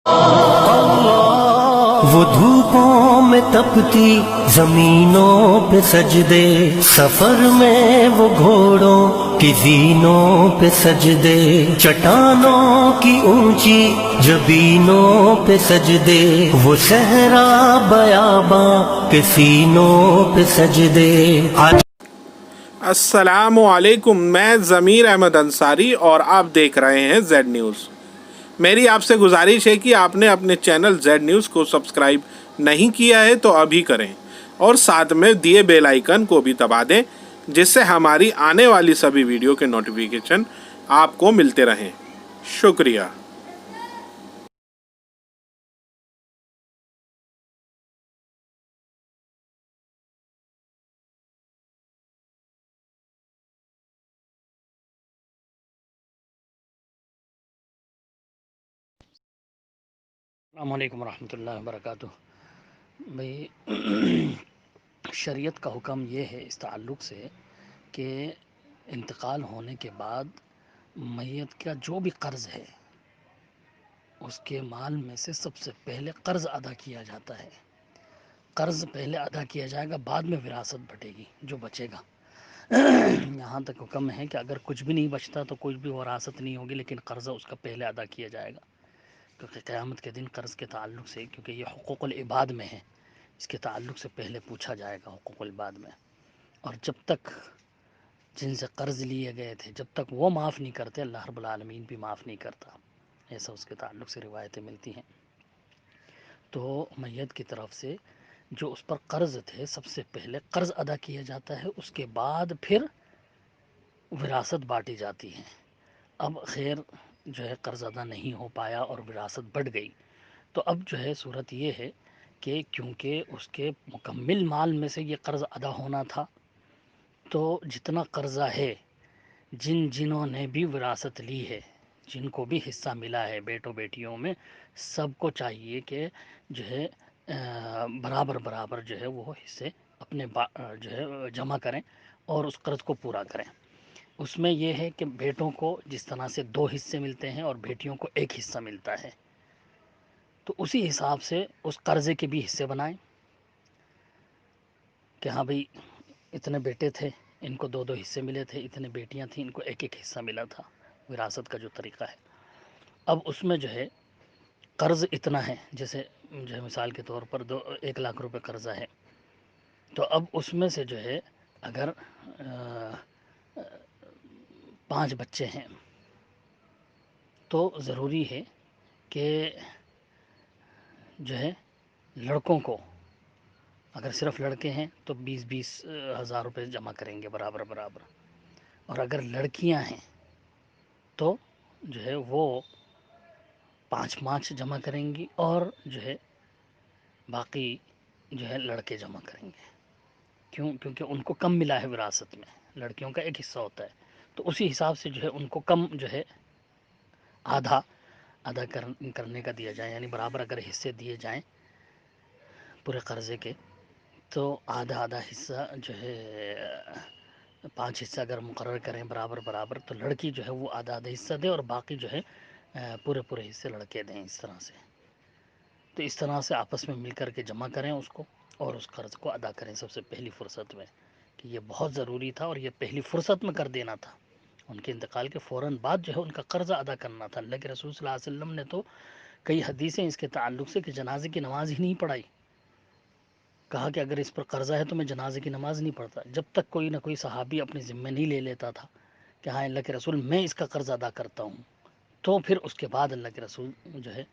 وہ دھوپوں میں تپتی زمینوں پہ سجدے، سفر میں وہ گھوڑوں کی زینوں پہ سجدے، چٹانوں کی اونچی جبینوں پہ سجدے، وہ صحرا بیاباں کے سینوں پہ سجدے۔ السلام علیکم، میں ضمیر احمد انصاری اور آپ دیکھ رہے ہیں زیڈ نیوز۔ میری آپ سے گزارش ہے کہ آپ نے اپنے چینل زیڈ نیوز کو سبسکرائب نہیں کیا ہے تو ابھی کریں اور ساتھ میں دیے بیل آئیکن کو بھی دبا دیں، جس سے ہماری آنے والی سبھی ویڈیو کے نوٹیفیکیشن آپ کو ملتے رہیں۔ شکریہ۔ السلام علیکم ورحمۃ اللہ وبرکاتہ۔ بھائی، شریعت کا حکم یہ ہے اس تعلق سے کہ انتقال ہونے کے بعد میت کا جو بھی قرض ہے اس کے مال میں سے سب سے پہلے قرض ادا کیا جاتا ہے۔ قرض پہلے ادا کیا جائے گا، بعد میں وراثت بٹے گی جو بچے گا۔ یہاں تک حکم ہے کہ اگر کچھ بھی نہیں بچتا تو کچھ بھی وراثت نہیں ہوگی، لیکن قرضہ اس کا پہلے ادا کیا جائے گا، کیونکہ قیامت کے دن قرض کے تعلق سے، کیونکہ یہ حقوق العباد میں ہے، اس کے تعلق سے پہلے پوچھا جائے گا حقوق العباد میں۔ اور جب تک جن سے قرض لیے گئے تھے جب تک وہ معاف نہیں کرتے، اللہ رب العالمین بھی معاف نہیں کرتا، ایسا اس کے تعلق سے روایتیں ملتی ہیں۔ تو میت کی طرف سے جو اس پر قرض تھے سب سے پہلے قرض ادا کیا جاتا ہے، اس کے بعد پھر وراثت بانٹی جاتی ہے۔ اب خیر جو ہے قرض ادا نہیں ہو پایا اور وراثت بڑھ گئی، تو اب جو ہے صورت یہ ہے کہ کیونکہ اس کے مکمل مال میں سے یہ قرض ادا ہونا تھا، تو جتنا قرضہ ہے، جنہوں نے بھی وراثت لی ہے، جن کو بھی حصہ ملا ہے بیٹوں بیٹیوں میں، سب کو چاہیے کہ جو ہے برابر برابر جو ہے وہ حصے اپنے جو ہے جمع کریں اور اس قرض کو پورا کریں۔ اس میں یہ ہے کہ بیٹوں کو جس طرح سے 2 حصے ملتے ہیں اور بیٹیوں کو 1 حصہ ملتا ہے، تو اسی حساب سے اس قرضے کے بھی حصے بنائیں کہ ہاں بھئی اتنے بیٹے تھے، ان کو 2 حصے ملے تھے، اتنے بیٹیاں تھیں، ان کو 1 حصہ ملا تھا، وراثت کا جو طریقہ ہے۔ اب اس میں جو ہے قرض اتنا ہے، جیسے جو ہے مثال کے طور پر 1 لاکھ روپے قرضہ ہے، تو اب اس میں سے جو ہے اگر 5 بچے ہیں تو ضروری ہے کہ جو ہے لڑکوں کو، اگر صرف لڑکے ہیں تو 20 ہزار روپے جمع کریں گے برابر برابر، اور اگر لڑکیاں ہیں تو جو ہے وہ 5 جمع کریں گی، اور جو ہے باقی جو ہے لڑکے جمع کریں گے۔ کیونکہ ان کو کم ملا ہے وراثت میں، لڑکیوں کا 1 حصہ ہوتا ہے، تو اسی حساب سے جو ہے ان کو کم جو ہے آدھا ادا کرنے کا دیا جائے، یعنی برابر اگر حصے دیے جائیں پورے قرضے کے، تو آدھا حصہ جو ہے 5 حصہ اگر مقرر کریں برابر برابر، تو لڑکی جو ہے وہ آدھا حصہ دے اور باقی جو ہے پورے حصے لڑکے دیں، اس طرح سے۔ تو اس طرح سے آپس میں مل کر کے جمع کریں اس کو اور اس قرض کو ادا کریں سب سے پہلی فرصت میں، کہ یہ بہت ضروری تھا اور یہ پہلی فرصت میں کر دینا تھا۔ ان کے انتقال کے فوراً بعد جو ہے ان کا قرض ادا کرنا تھا۔ اللہ کے رسول صلی اللہ علیہ وسلم نے تو کئی حدیثیں اس کے تعلق سے کہ جنازے کی نماز ہی نہیں پڑھائی، کہا کہ اگر اس پر قرضہ ہے تو میں جنازے کی نماز نہیں پڑھتا، جب تک کوئی نہ کوئی صحابی اپنے ذمہ نہیں لے لیتا تھا کہ ہاں اللہ کے رسول میں اس کا قرض ادا کرتا ہوں، تو پھر اس کے بعد اللہ کے رسول جو ہے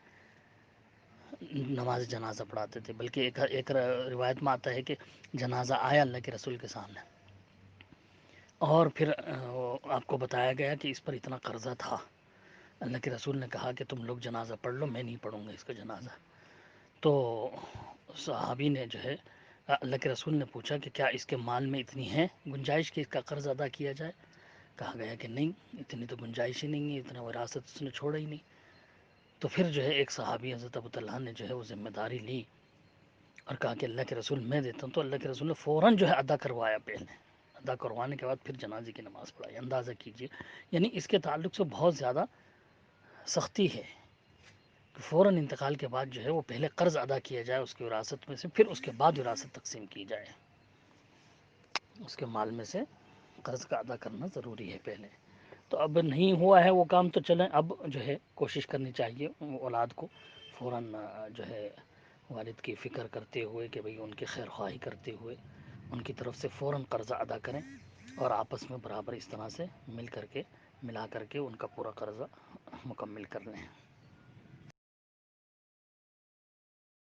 نماز جنازہ پڑھاتے تھے۔ بلکہ ایک روایت میں آتا ہے کہ جنازہ آیا اللہ کے رسول کے سامنے، اور پھر آپ کو بتایا گیا کہ اس پر اتنا قرضہ تھا، اللہ کے رسول نے کہا کہ تم لوگ جنازہ پڑھ لو، میں نہیں پڑھوں گا اس کا جنازہ۔ تو صحابی نے جو ہے اللہ کے رسول نے پوچھا کہ کیا اس کے مال میں اتنی ہے گنجائش کہ اس کا قرض ادا کیا جائے؟ کہا گیا کہ نہیں، اتنی تو گنجائش ہی نہیں ہے، اتنا وراثت اس نے چھوڑا ہی نہیں۔ تو پھر جو ہے ایک صحابی حضرت ابو طلحہ نے جو ہے وہ ذمہ داری لی اور کہا کہ اللہ کے رسول میں دیتا ہوں، تو اللہ کے رسول نے فوراً جو ہے ادا کروایا، پہلے ادا کروانے کے بعد پھر جنازے کی نماز پڑھائی۔ اندازہ کیجئے، یعنی اس کے تعلق سے بہت زیادہ سختی ہے، کہ فوراً انتقال کے بعد جو ہے وہ پہلے قرض ادا کیا جائے اس کی وراثت میں سے، پھر اس کے بعد وراثت تقسیم کی جائے. اس کے مال میں سے قرض کا ادا کرنا ضروری ہے پہلے. تو اب نہیں ہوا ہے وہ کام، تو چلیں اب جو ہے کوشش کرنی چاہیے اولاد کو فوراً جو ہے والد کی فکر کرتے ہوئے کہ بھئی ان کی خیر خواہی کرتے ہوئے ان کی طرف سے فوراً قرضہ ادا کریں، اور آپس میں برابر اس طرح سے ملا کر کے ان کا پورا قرضہ مکمل کر لیں.